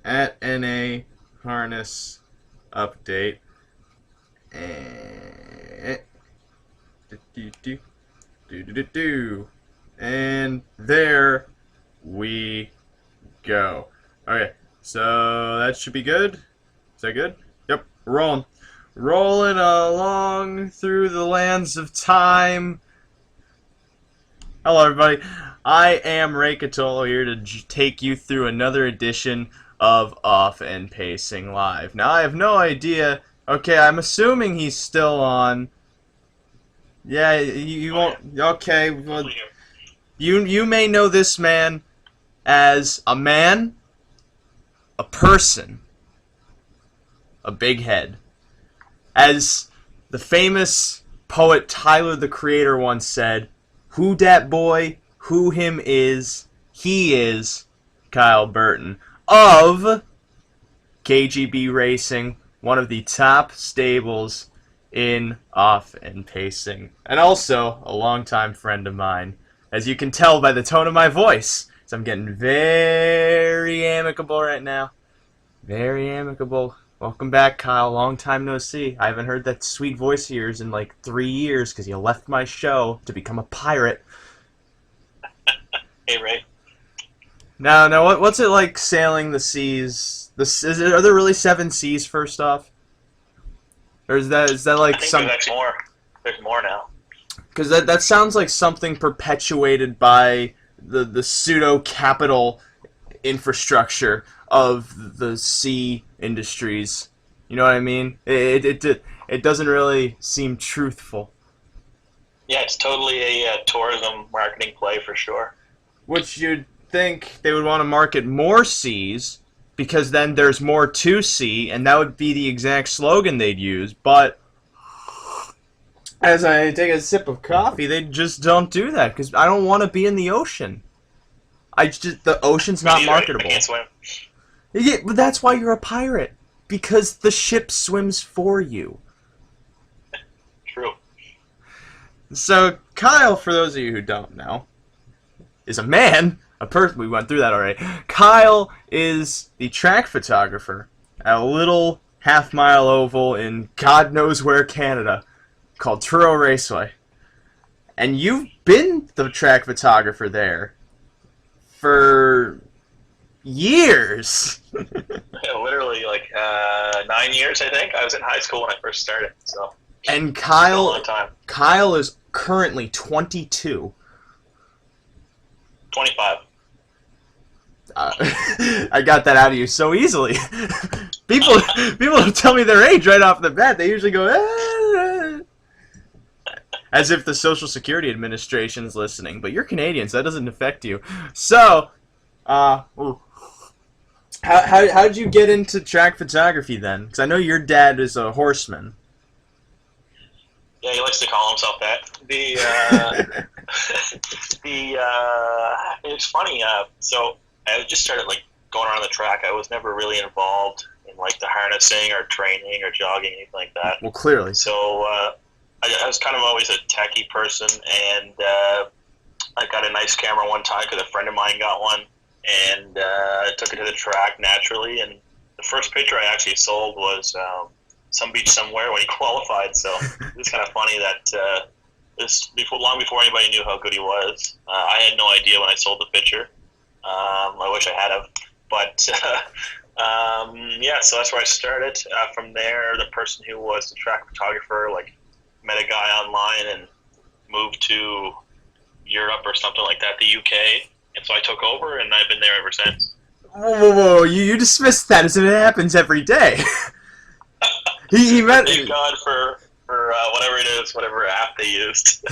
at NA harness update. And and there we go. Okay, so that should be good. Is that good? Yep, rolling. Rolling along through the lands of time. Hello, everybody. I am Ray Catolo here to take you through another edition of Off and Pacing Live. Now, I have no idea. Okay, I'm assuming he's still on. Yeah, you won't. Okay, well, you may know this man as a man, a person, a big head. As the famous poet Tyler the Creator once said, "Who dat boy? Who him is? He is Kyle Burton of KGB Racing, one of the top stables in Off and Pacing, and also a longtime friend of mine, as you can tell by the tone of my voice. So I'm getting very amicable right now. Very amicable. Welcome back, Kyle. Long time no see. I haven't heard that sweet voice of yours in like 3 years because you left my show to become a pirate. Hey, Ray. Now, what's it like sailing the seas? Are there really 7 seas? First off, or is that like I think some? there's actually more. There's more now. Because that sounds like something perpetuated by the pseudo capital infrastructure of the sea industries. You know what I mean? It doesn't really seem truthful. Yeah, it's totally a tourism marketing play for sure. Which you'd think they would want to market more seas because then there's more to see, and that would be the exact slogan they'd use. But as I take a sip of coffee, they just don't do that because I don't want to be in the ocean. The ocean's not marketable. I can't swim. Yeah, but that's why you're a pirate, because the ship swims for you. True. So Kyle, for those of you who don't know, is a man, a person. We went through that already. Kyle is the track photographer at a little half-mile oval in God knows where, Canada, called Truro Raceway. And you've been the track photographer there for years. Yeah, literally like 9 years, I think. I was in high school when I first started, so. And It's been a long Kyle time. Kyle is currently 22. 25. I got that out of you so easily. people don't tell me their age right off the bat. They usually go, as if the Social Security Administration's listening. But you're Canadian, so that doesn't affect you. So, how did you get into track photography then? Because I know your dad is a horseman. Yeah, he likes to call himself that. It's funny. So I just started like going around the track. I was never really involved in like the harnessing or training or jogging, anything like that. Well, clearly. So I was kind of always a techie person, and I got a nice camera one time because a friend of mine got one, and I took it to the track naturally. And the first picture I actually sold was some beach somewhere when he qualified. So it's kind of funny that long before anybody knew how good he was. I had no idea when I sold the picture. I wish I had have, but yeah. So that's where I started. From there, the person who was the track photographer met a guy online and moved to Europe or something like that, the UK, and so I took over, and I've been there ever since. Whoa! You dismissed that as if it happens every day. he met. Thank God for whatever it is, whatever app they used.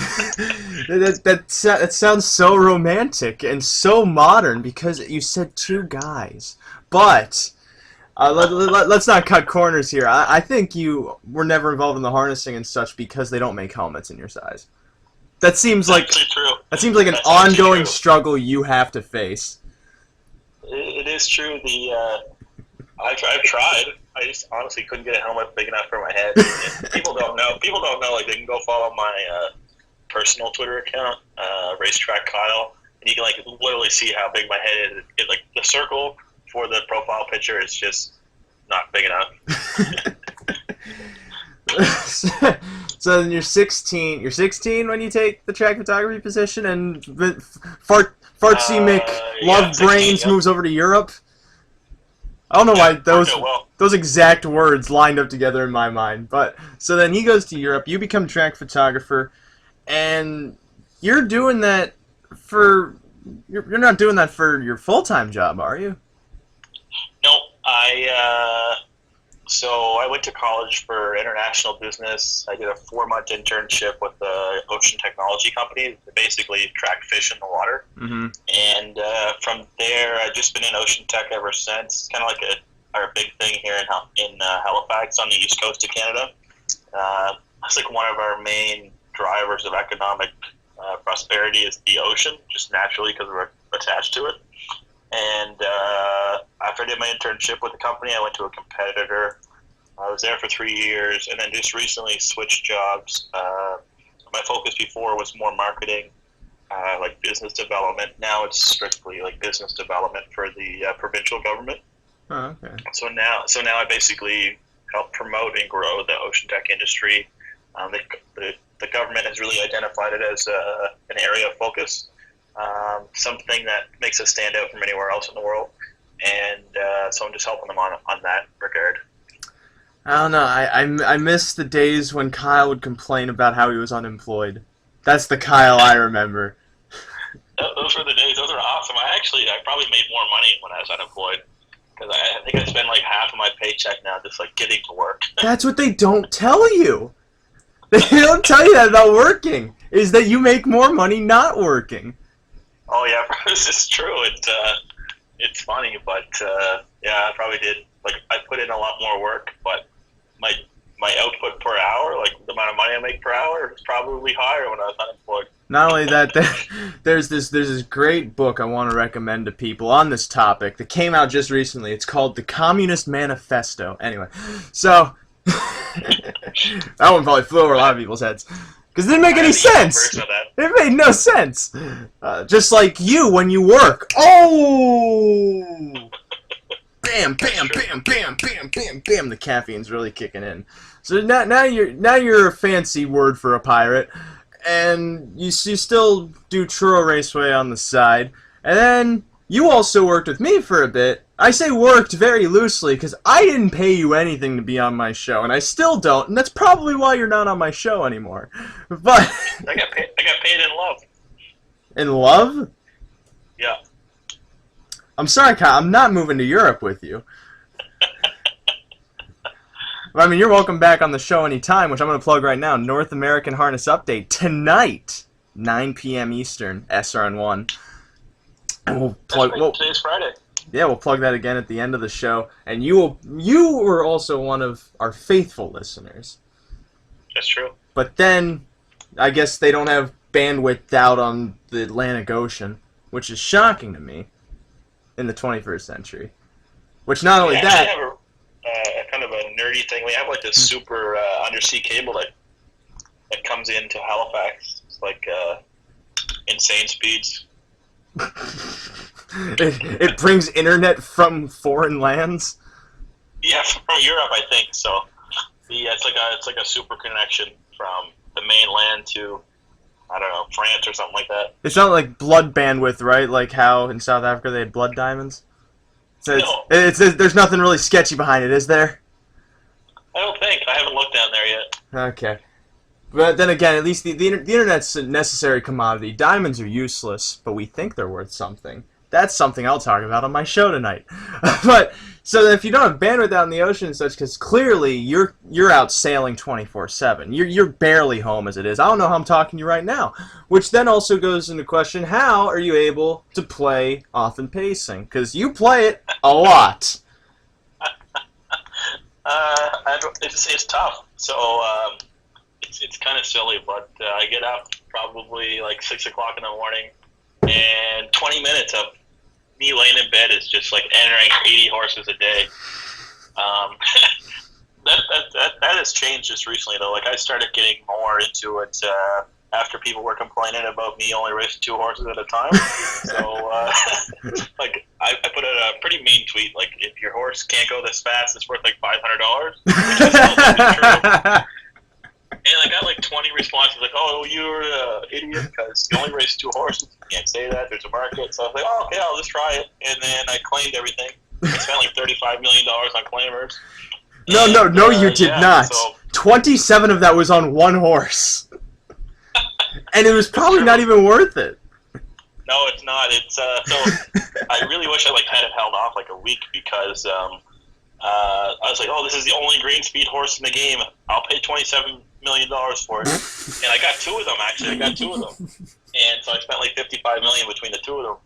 that sounds so romantic and so modern because you said 2 guys. But let's not cut corners here. I think you were never involved in the harnessing and such because they don't make helmets in your size. That seems like true. That seems like an That's ongoing true. struggle you have to face. It is true. I've tried. I just honestly couldn't get a helmet big enough for my head. People don't know. People don't know. Like, they can go follow my personal Twitter account, Racetrack Kyle, and you can literally see how big my head is. Like the circle for the profile picture aperture is just not big enough. So then you're 16. You're 16 when you take the track photography position, and Fartsy Love 16, Brains yep. moves over to Europe. I don't know why Well. those exact words lined up together in my mind, but so then he goes to Europe. You become track photographer, and you're doing that for you're not doing that for your full-time job, are you? No, so I went to college for international business. I did a 4-month internship with the ocean technology company. They basically track fish in the water. Mm-hmm. And from there, I've just been in ocean tech ever since. Kind of like our big thing here in Halifax on the east coast of Canada. It's like one of our main drivers of economic prosperity is the ocean, just naturally because we're attached to it. And after I did my internship with the company, I went to a competitor. I was there for 3 years, and then just recently switched jobs. My focus before was more marketing, like business development. Now it's strictly like business development for the provincial government. Oh, okay. So now I basically help promote and grow the ocean tech industry. The government has really identified it as an area of focus. Something that makes us stand out from anywhere else in the world, and so I'm just helping them on that regard. I don't know. I miss the days when Kyle would complain about how he was unemployed. That's the Kyle I remember. Those were the days. Those are awesome. I probably made more money when I was unemployed, because I think I spend like half of my paycheck now just like getting to work. That's what they don't tell you. They don't tell you that about working. Is that you make more money not working. Oh yeah, this is true. It's funny, but yeah, I probably did. Like I put in a lot more work, but my output per hour, like the amount of money I make per hour, is probably higher when I was unemployed. Not only that, there's this great book I want to recommend to people on this topic that came out just recently. It's called The Communist Manifesto. Anyway, so that one probably flew over a lot of people's heads. Because it didn't make any sense. It made no sense. Just like you when you work. Oh! Bam, bam, bam, bam, bam, bam, bam. The caffeine's really kicking in. So now you're a fancy word for a pirate, and you still do Truro Raceway on the side, and then you also worked with me for a bit. I say worked very loosely because I didn't pay you anything to be on my show, and I still don't, and that's probably why you're not on my show anymore. But I got paid in love. In love? Yeah. I'm sorry, Kyle. I'm not moving to Europe with you. I mean, you're welcome back on the show anytime, which I'm going to plug right now. North American Harness Update tonight, 9 p.m. Eastern, SRN1. And we'll plug. Today's Friday. Yeah, we'll plug that again at the end of the show. And you were also one of our faithful listeners. That's true. But then, I guess they don't have bandwidth out on the Atlantic Ocean, which is shocking to me in the 21st century. Which not only that... We have a kind of a nerdy thing. We have like this super undersea cable that comes into Halifax. It's like insane speeds. It brings internet from foreign lands? Yeah, from Europe, I think. So it's like a super connection from the mainland to, I don't know, France or something like that. It's not like blood bandwidth, right? Like how in South Africa they had blood diamonds? So No. There's nothing really sketchy behind it, is there? I don't think. I haven't looked down there yet. Okay. But then again, at least the internet's a necessary commodity. Diamonds are useless, but we think they're worth something. That's something I'll talk about on my show tonight. But so if you don't have bandwidth out in the ocean and such, because clearly you're out sailing 24/7. You're barely home as it is. I don't know how I'm talking to you right now. Which then also goes into question: how are you able to play Often Pacing? Because you play it a lot. It's tough. So it's kind of silly, but I get up probably like 6 o'clock in the morning, and 20 minutes of me laying in bed is just like entering 80 horses a day. That has changed just recently though. Like I started getting more into it after people were complaining about me only racing 2 horses at a time. So, like, I put out a pretty mean tweet, like, if your horse can't go this fast, it's worth like $500, which I still think is true. And I got like 20 responses, like, "Oh, you're an idiot because you only race 2 horses. You can't say that. There's a market." So I was like, "Oh, okay, I'll just try it." And then I claimed everything. I spent like $35 million on claimers. No, you did not. So, 27 of that was on one horse. And it was probably not even worth it. No, it's not. It's so I really wish I had it held off like a week because I was like, "Oh, this is the only green speed horse in the game. I'll pay $27 million for it." And I got 2 of them, actually. I got 2 of them. And so I spent like $55 million between the 2 of them.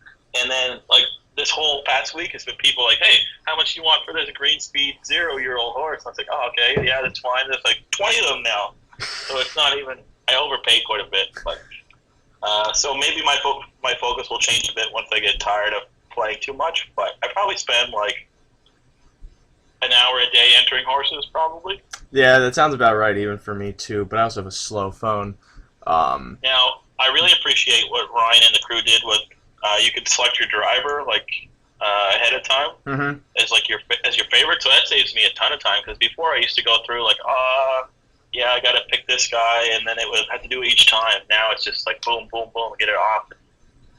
And then like this whole past week has been people like, "Hey, how much do you want for this green speed 0-year-old horse?" And I was like, "Oh, okay, yeah, that's fine." There's like 20 of them now. So it's not even, I overpaid quite a bit. But so maybe my focus will change a bit once I get tired of playing too much. But I probably spend like an hour a day entering horses, probably. Yeah, that sounds about right, even for me too. But I also have a slow phone. Now, I really appreciate what Ryan and the crew did with you could select your driver like ahead of time as like your favorite. So that saves me a ton of time because before I used to go through like, yeah, I got to pick this guy, and then it would have to do it each time. Now it's just like boom, boom, boom, get it off,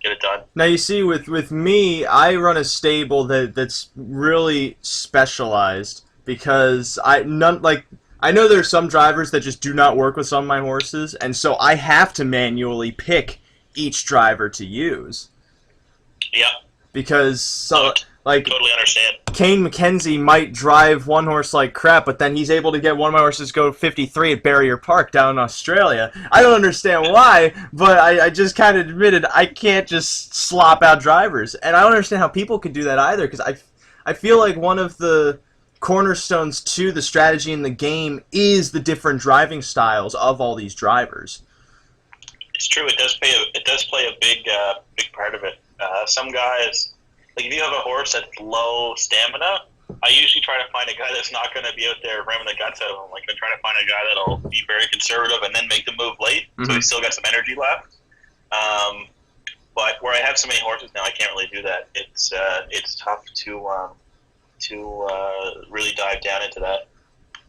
get it done. Now you see, with me, I run a stable that's really specialized because I know there's some drivers that just do not work with some of my horses, and so I have to manually pick each driver to use. Yeah. Because totally understand. Kane McKenzie might drive one horse like crap, but then he's able to get one of my horses go 53 at Barrier Park down in Australia. I don't understand why, but I just kind of admitted I can't just slop out drivers. And I don't understand how people could do that either, because I feel like one of the cornerstones to the strategy in the game is the different driving styles of all these drivers. It's true. It does play a big part of it. Some guys, like if you have a horse that's low stamina, I usually try to find a guy that's not going to be out there ramming the guts out of him. Like I'm trying to find a guy that'll be very conservative and then make the move late, so he's still got some energy left. But where I have so many horses now, I can't really do that. It's tough to really dive down into that.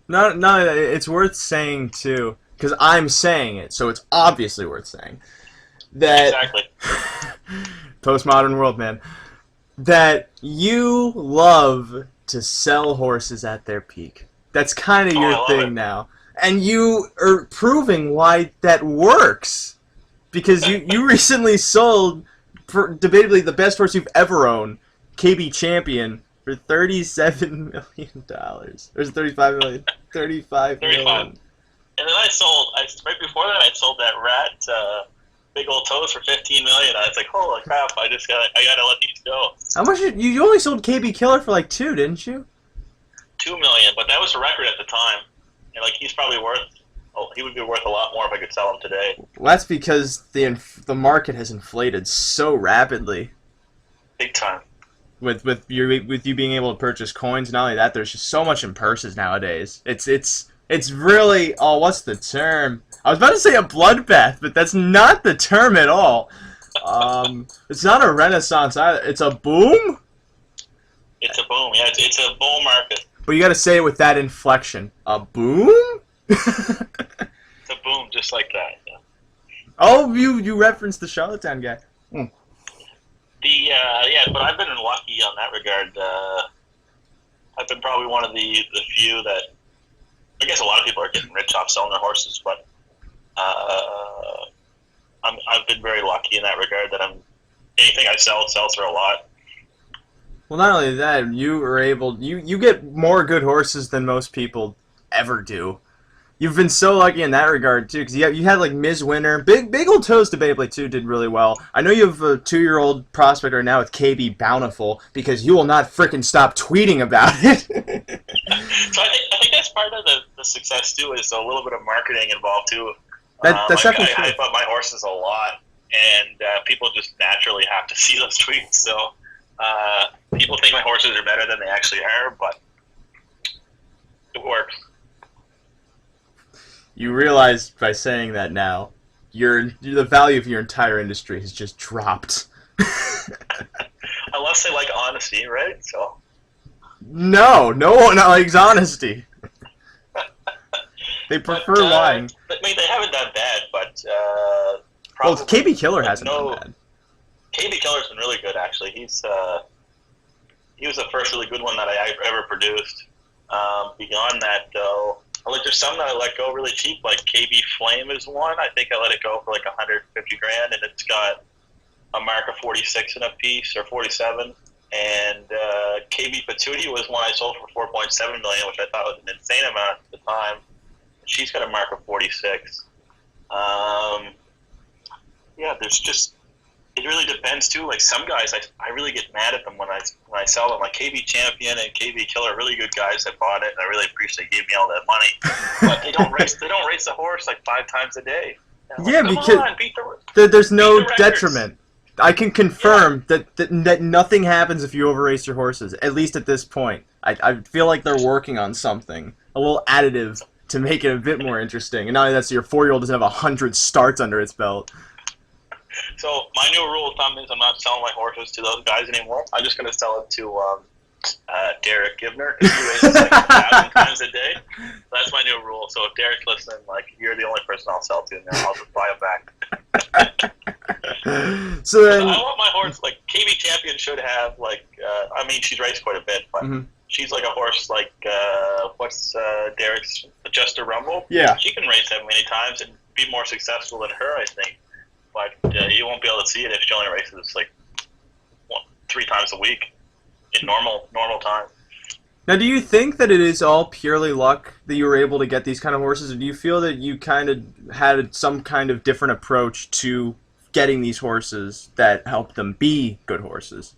No, it's worth saying too, because I'm saying it, so it's obviously worth saying that. Exactly. Postmodern world, man. That you love to sell horses at their peak. That's kind of your thing now. And you are proving why that works. Because you recently sold, debatably, the best horse you've ever owned, KB Champion, for $37 million. Or is it $35 million? $35 million. And then right before that, I sold that rat, Big Old Toes, for $15 million. I was like, holy crap! I gotta let these go. How much you only sold KB Killer for like $2 million, didn't you? $2 million, but that was a record at the time. And like he's probably he would be worth a lot more if I could sell him today. Well, that's because the market has inflated so rapidly. Big time. With you being able to purchase coins, not only that, there's just so much in purses nowadays. It's really, what's the term? I was about to say a bloodbath, but that's not the term at all. It's not a renaissance either. It's a boom? It's a boom, yeah. It's a bull market. But you gotta say it with that inflection. A boom? It's a boom, just like that. Yeah. Oh, you referenced the Charlottetown guy. But I've been lucky on that regard. I've been probably one of the few that, I guess a lot of people are getting rich off selling their horses, but I've been very lucky in that regard that anything I sell sells for a lot. Well, not only that, you are able, you get more good horses than most people ever do. You've been so lucky in that regard too, because you had like Ms. Winner, Big Old Toes debatably too did really well. I know you have a 2-year-old prospect right now with KB Bountiful, because you will not frickin' stop tweeting about it. So I think that's part of the success too, is a little bit of marketing involved too. That's definitely true. I hype up my horses a lot, and people just naturally have to see those tweets. So people think my horses are better than they actually are, but it works. You realize by saying that now, the value of your entire industry has just dropped. Unless they like honesty, right? So. No one likes honesty. They prefer lying. I mean, they haven't done bad, but well, KB Killer hasn't done bad. KB Killer's been really good, actually. He was the first really good one that I ever produced. Beyond that, though, like there's some that I let go really cheap, like KB Flame is one. I think I let it go for like 150 grand, and it's got a mark of 46 in a piece, or 47. And KB Patootie was one I sold for 4.7 million, which I thought was an insane amount at the time. She's got a mark of 46. Yeah, there's just, it really depends too. Like some guys, I really get mad at them when I sell them. Like KB Champion and KB Killer are really good guys that bought it, and I really appreciate they gave me all that money. But they don't race the horse like 5 times a day. Like, yeah, because there's no detriment. I can confirm that nothing happens if you overrace your horses, at least at this point. I feel like they're working on something, a little additive to make it a bit more interesting. And not only that, so your 4-year-old doesn't have 100 starts under its belt. So my new rule of thumb is I'm not selling my horses to those guys anymore. I'm just going to sell it to Derek Gibner, because he races like 1,000 times a day. That's my new rule. So if Derek's listening, like, you're the only person I'll sell to, and then I'll just buy him back. So then, I want my horse, like, KB Champion should have, like, I mean, she's raced quite a bit, but she's like a horse like, what's Derek's Just a Rumble? Yeah. She can race that many times and be more successful than her, I think. But you won't be able to see it if she only races, like, 3 times a week in normal time. Now, do you think that it is all purely luck that you were able to get these kind of horses, or do you feel that you kind of had some kind of different approach to getting these horses that helped them be good horses?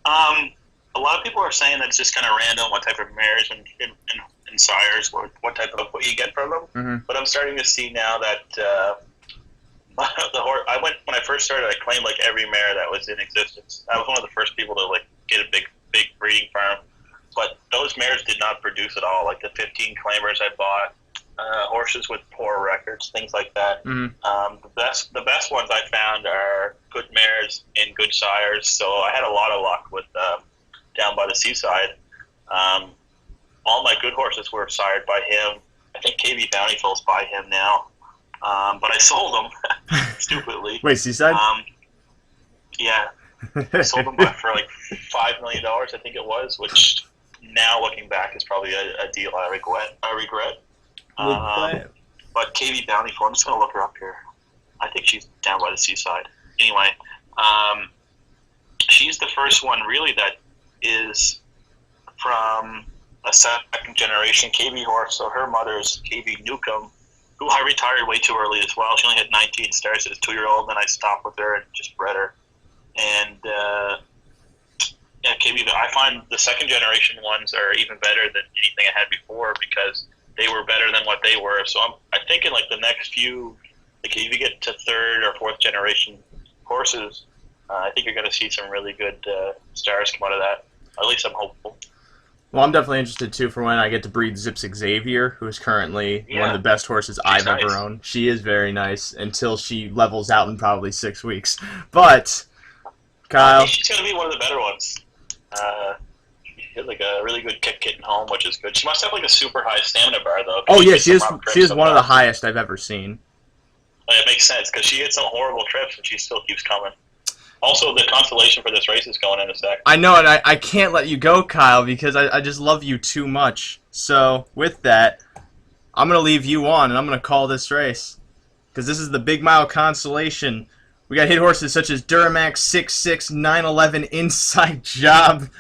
A lot of people are saying that it's just kind of random what type of mares and sires, what type of what you get from them. But I'm starting to see now that the horse. When I first started, I claimed like every mare that was in existence. I was one of the first people to like get a big breeding farm, but those mares did not produce at all. Like the 15 claimers I bought, horses with poor records, things like that. The best ones I found are good mares and good sires. So I had a lot of luck with down by the seaside. All my good horses were sired by him. I think KB Bountiful's by him now. But I sold them stupidly. Wait, seaside? Yeah. I sold them for like $5 million, I think it was, which now looking back is probably a deal I regret. But KB Bountiful, I'm just going to look her up here. I think she's down by the seaside. Anyway, she's the first one really that is from a second generation KB horse. So her mother's KB Newcomb, who I retired way too early as well. She only had 19 starts as a 2-year-old, then I stopped with her and just bred her. And yeah, KB, I find the second generation ones are even better than anything I had before because they were better than what they were. So I'm thinking like the next few, like if you get to 3rd or 4th generation horses, I think you're going to see some really good stars come out of that. At least I'm hopeful. Well, I'm definitely interested, too, for when I get to breed Zips Xavier, who is currently one of the best horses I've ever owned. She is very nice until she levels out in probably 6 weeks. But, Kyle... she's going to be one of the better ones. She had like a really good kick getting home, which is good. She must have like a super high stamina bar, though. Oh, yeah, she is one of the highest I've ever seen. It makes sense, because she hits some horrible trips, and she still keeps coming. Also, the consolation for this race is going in a sec. I know, and I can't let you go, Kyle, because I just love you too much. So, with that, I'm going to leave you on, and I'm going to call this race. Because this is the Big Mile Consolation. We got hit horses such as Duramax 6'6", 911 Inside Job,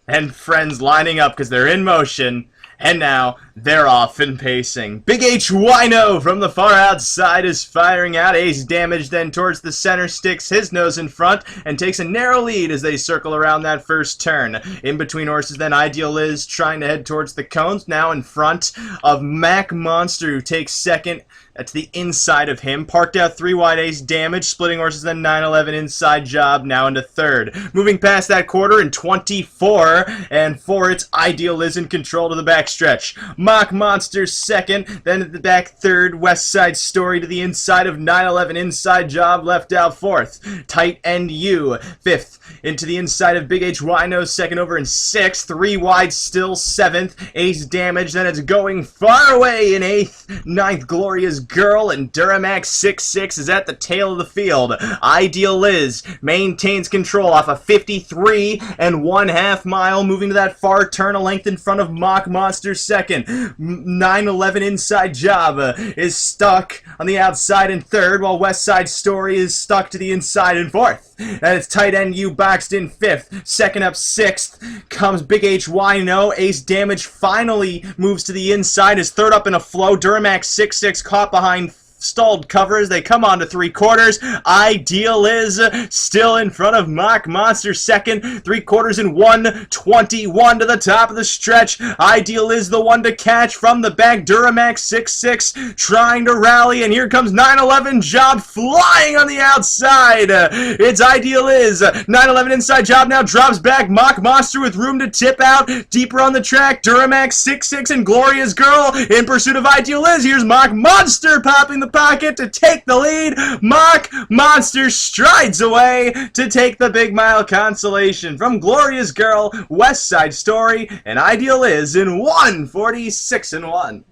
and friends lining up because they're in motion. And now, they're off and pacing. Big H Wino from the far outside is firing out. Ace Damage then towards the center, sticks his nose in front, and takes a narrow lead as they circle around that first turn. In between horses then, Ideal Liz trying to head towards the cones, now in front of Mac Monster, who takes second. to the inside of him. Parked out 3 wide ace damage, splitting horses, then 9-11 inside job, now into third. Moving past that quarter in 24, and for its Ideal Liz in control to the backstretch. Mock Monster second, then at the back third, West Side Story to the inside of 9-11 inside job, left out fourth. Tight End U fifth, into the inside of Big H Wino second over in sixth. 3 wide still seventh. Ace damage, then it's going far away in eighth. Ninth, Gloria's Girl, and Duramax 6-6 is at the tail of the field. Ideal Liz maintains control off a 53 1/2 mile, moving to that far turn, a length in front of Mock Monster second. 9-11 inside job is stuck on the outside in third, while West Side Story is stuck to the inside in fourth. And it's Tight End U boxed in fifth. Second up sixth comes Big H Wino. Ace damage finally moves to the inside. Is third up in a flow. Duramax 6-6 caught behind stalled covers. They come on to 3/4. Ideal is still in front of Mock Monster second. 3/4 in 1:21 to the top of the stretch. Ideal is the one to catch from the back. Duramax 6-6 trying to rally, and here comes 9-11 job flying on the outside. It's Ideal is 9-11 inside job now drops back. Mock Monster with room to tip out deeper on the track. Duramax 6-6 and Gloria's Girl in pursuit of Ideal is. Here's Mock Monster popping the pocket to take the lead. Mock Monster strides away to take the big mile consolation from Gloria's Girl, West Side Story, and Ideal is in 1:46-1.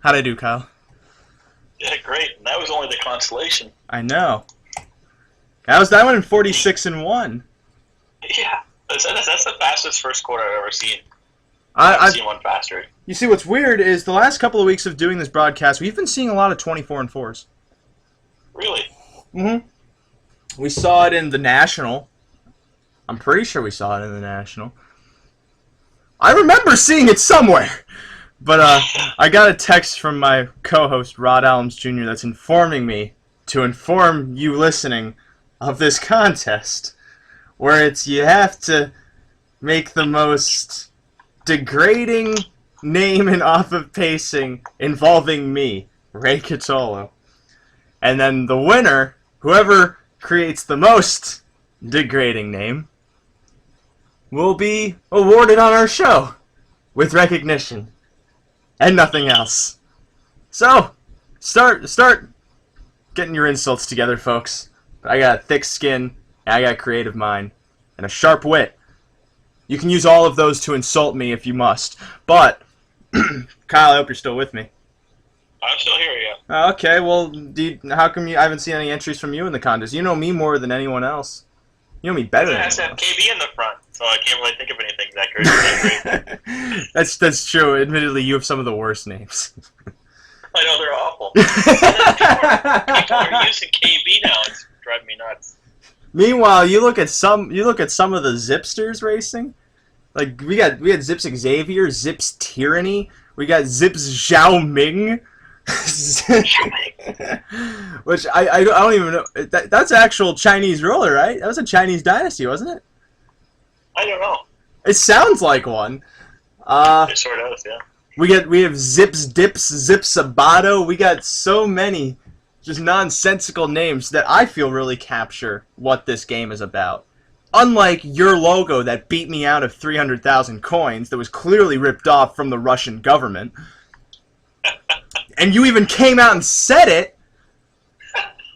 How'd I do, Kyle? Yeah, great. And that was only the consolation. I know. That one in 46-1. Yeah, that's the fastest first quarter I've ever seen. I've seen one faster. You see, what's weird is the last couple of weeks of doing this broadcast, we've been seeing a lot of 24-4s. Really? Mm-hmm. We saw it in the National. I'm pretty sure we saw it in the National. I remember seeing it somewhere. But I got a text from my co-host, Rod Allums Jr., that's informing me to inform you listening of this contest, where it's you have to make the most degrading name and off of pacing involving me, Ray Catolo. And then the winner, whoever creates the most degrading name, will be awarded on our show with recognition and nothing else. So, start getting your insults together, folks. I got a thick skin, and I got a creative mind, and a sharp wit. You can use all of those to insult me if you must. But, Kyle, I hope you're still with me. I'm still here, yeah. Okay, well, how come I haven't seen any entries from you in the contest? You know me more than anyone else. You know me better than It has to anyone have else. KB in the front, so I can't really think of anything that great. That's true. Admittedly, you have some of the worst names. I know, they're awful. People are using KB now. It's driving me nuts. Meanwhile, you look at some of the Zipsters racing. Like we had Zips Xavier, Zips Tyranny, we got Zips Zhao Ming. Which I don't even know. That's actual Chinese ruler, right? That was a Chinese dynasty, wasn't it? I don't know. It sounds like one. It sort of is, yeah. We have Zips Dips, Zips Sabato. We got so many just nonsensical names that I feel really capture what this game is about. Unlike your logo that beat me out of 300,000 coins that was clearly ripped off from the Russian government. And you even came out and said it.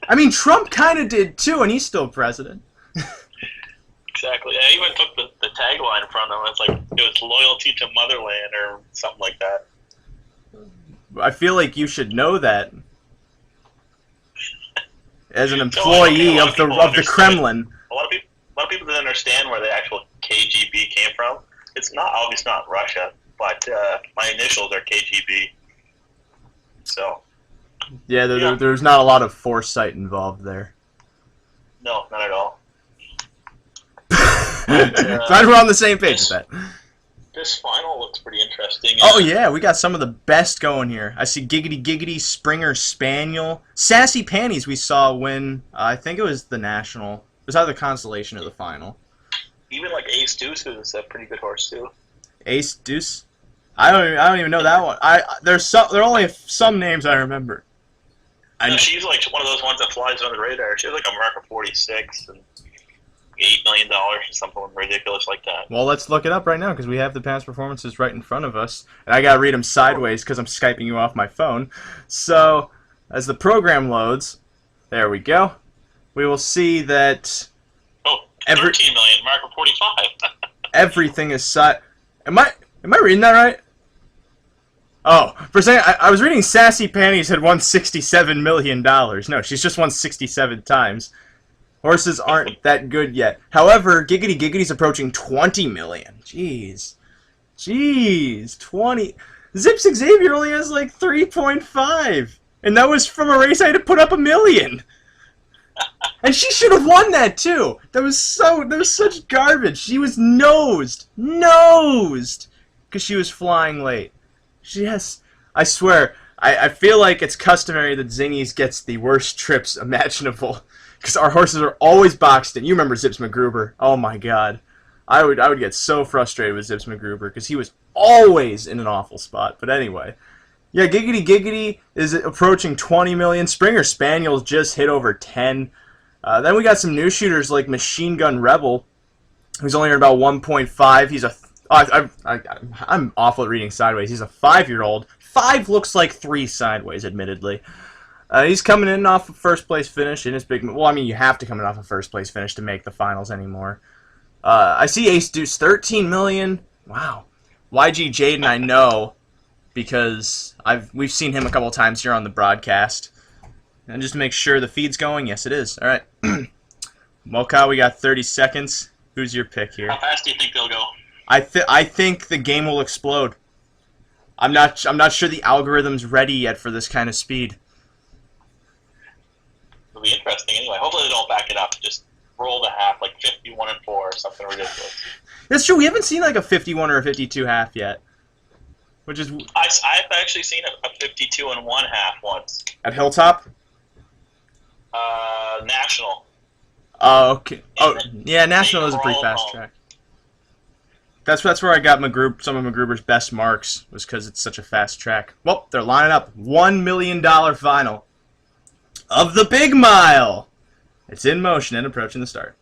I mean, Trump kind of did too, and he's still president. Exactly. I even took the tagline from them. It's like, it was loyalty to motherland or something like that. I feel like you should know that as an employee of the Kremlin. A lot of people didn't understand where the actual KGB came from. It's obviously not Russia, but my initials are KGB. So. Yeah, there's not a lot of foresight involved there. No, not at all. Glad we're on the same page with that. This final looks pretty interesting. Oh yeah, we got some of the best going here. I see Giggity Giggity, Springer Spaniel, Sassy Panties we saw win, I think it was the National. It was either the Consolation or the final. Even like Ace Deuce is a pretty good horse too. Ace Deuce? I don't even know that one. There are only some names I remember. No, she's like one of those ones that flies under the radar. She has like a mark of 46 and $8 million or something ridiculous like that. Well, let's look it up right now because we have the past performances right in front of us, and I gotta read them sideways because I'm Skyping you off my phone. So, as the program loads, there we go. We will see that. Oh, 13 million, mark of 45. Everything is set. Am I reading that right? Oh, for a second, I was reading Sassy Panties had won $67 million. No, she's just won 67 times. Horses aren't that good yet. However, Giggity Giggity's approaching 20 million. Jeez. 20. Zips Xavier only has like 3.5. And that was from a race I had to put up $1 million. And she should have won that too. That was such garbage. She was nosed. Because she was flying late. I swear, I feel like it's customary that Zingies gets the worst trips imaginable. Because our horses are always boxed in. You remember Zips McGruber. Oh my god. I would get so frustrated with Zips McGruber because he was always in an awful spot. But anyway. Yeah, Giggity Giggity is approaching 20 million. Springer Spaniel's just hit over 10. Then we got some new shooters like Machine Gun Rebel, who's only at about 1.5. I'm awful at reading sideways. He's a 5-year-old. 5 looks like 3 sideways, admittedly. He's coming in off a first-place finish in his big... Well, I mean, you have to come in off a first-place finish to make the finals anymore. I see Ace Deuce, 13 million. Wow. YG Jaden, I know, because we've seen him a couple times here on the broadcast. And just to make sure the feed's going, yes, it is. All right. Mocha, we got 30 seconds. Who's your pick here? How fast do you think they'll go? I think the game will explode. I'm not sure the algorithm's ready yet for this kind of speed. It'll be interesting anyway. Hopefully they don't back it up. Just roll the half, like 51-4 or something ridiculous. That's true. We haven't seen like a 51 or a 52 half yet. Which is... I've actually seen a 52-1 half once. At Hilltop? National. Oh, okay. Oh, yeah, National is a pretty fast track. That's where I got some of McGruber's best marks, was because it's such a fast track. Well, they're lining up. $1 million final of the Big Mile. It's in motion and approaching the start.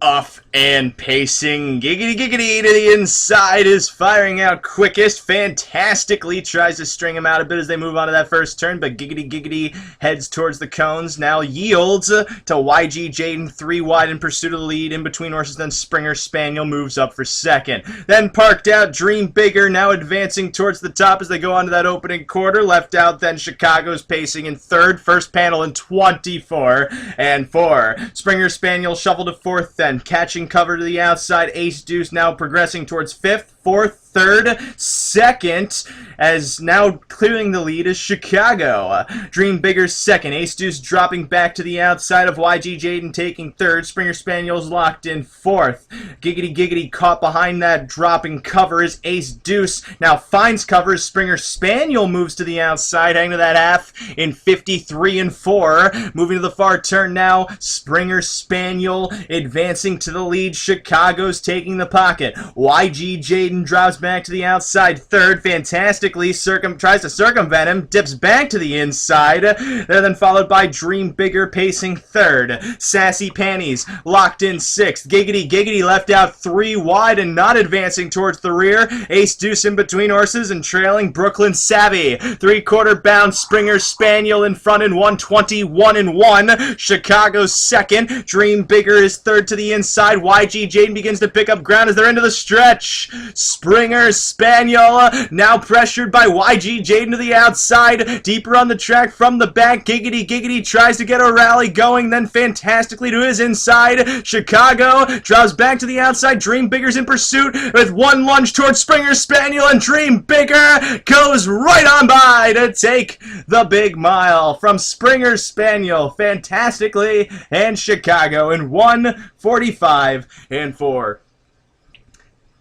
Off and pacing, Giggity Giggity to the inside is firing out quickest, fantastically tries to string him out a bit as they move on to that first turn, but Giggity Giggity heads towards the cones, now yields to YG Jaden 3 wide in pursuit of the lead, in between horses, then Springer Spaniel moves up for second. Then parked out, Dream Bigger now advancing towards the top as they go on to that opening quarter, left out then Chicago's pacing in third, first panel in 24-4. Springer Spaniel shuffled to fourth then. Catching cover to the outside, Ace Deuce now progressing towards fifth, fourth, third, second, as now clearing the lead is Chicago. Dream Bigger's second, Ace Deuce dropping back to the outside of YG Jaden taking third, Springer Spaniel's locked in fourth. Giggity Giggity caught behind that dropping cover is Ace Deuce, now finds cover as Springer Spaniel moves to the outside, hanging to that half in 53-4. Moving to the far turn now, Springer Spaniel advancing to the lead, Chicago's taking the pocket. YG Jaden drops back to the outside third, fantastically tries to circumvent him, dips back to the inside. They're then followed by Dream Bigger pacing third. Sassy Panties locked in sixth. Giggity Giggity left out 3 wide and not advancing towards the rear. Ace Deuce in between horses and trailing Brooklyn Savvy. 3/4 bound Springer Spaniel in front in 121-1. Chicago's second. Dream Bigger is third to the inside. YG Jaden begins to pick up ground as they're into the stretch. Springer Spaniel now pressured by YG Jaden to the outside, deeper on the track from the back. Giggity Giggity tries to get a rally going, then fantastically to his inside. Chicago draws back to the outside. Dream Bigger's in pursuit with one lunge towards Springer Spaniel, and Dream Bigger goes right on by to take the Big Mile from Springer Spaniel fantastically, and Chicago in 1:45-4.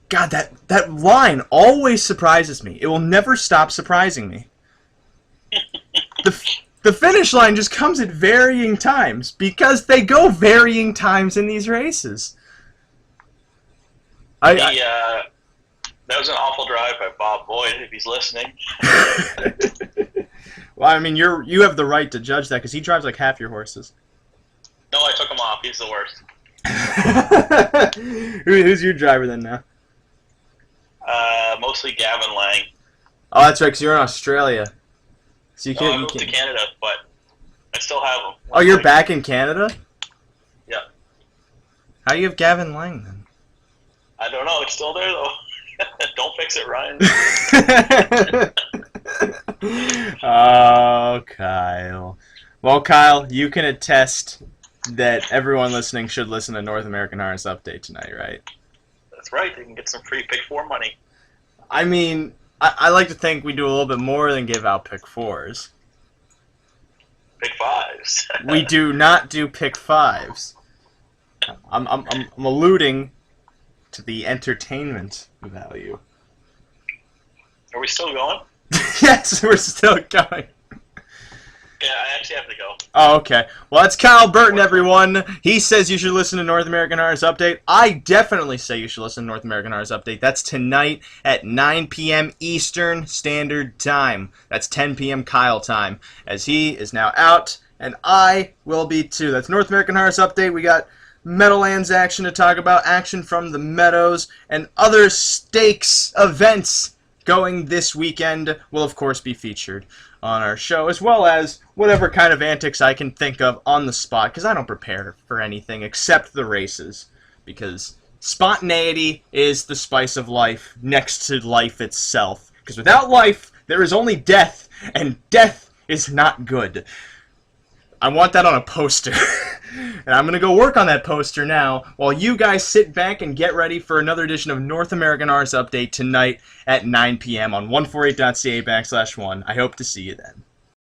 God, that line always surprises me. It will never stop surprising me. The finish line just comes at varying times, because they go varying times in these races. I That was an awful drive by Bob Boyd, if he's listening. well, I mean, you have the right to judge that because he drives like half your horses. No, I took him off. He's the worst. Who's your driver then now? Mostly Gavin Lang. Oh, that's right, because you're in Australia. So you No, can't. I You moved to can't. Canada, but I still have him. Oh, you're back in Canada? Yeah. How do you have Gavin Lang then? I don't know. It's still there, though. Don't fix it, Ryan. Oh, Kyle. Well, Kyle, you can attest that everyone listening should listen to North American Harness Update tonight, right? That's right. You can get some free Pick 4 money. I mean, I like to think we do a little bit more than give out Pick 4s. Pick 5s. We do not do Pick 5s. I'm alluding to the entertainment value. Are we still going? Yes, we're still going. Yeah, I actually have to go. Oh, okay. Well, that's Kyle Burton, everyone. He says you should listen to North American Artist Update. I definitely say you should listen to North American Artist Update. That's tonight at 9 p.m. Eastern Standard Time. That's 10 p.m. Kyle time, as he is now out, and I will be too. That's North American Artist Update. We got Meadowlands action to talk about, action from the Meadows, and other stakes events going this weekend will, of course, be featured on our show, as well as whatever kind of antics I can think of on the spot, because I don't prepare for anything except the races, because spontaneity is the spice of life next to life itself, because without life, there is only death, and death is not good. I want that on a poster. And I'm going to go work on that poster now while you guys sit back and get ready for another edition of North American Arts Update tonight at 9 p.m. on 148.ca/1. I hope to see you then.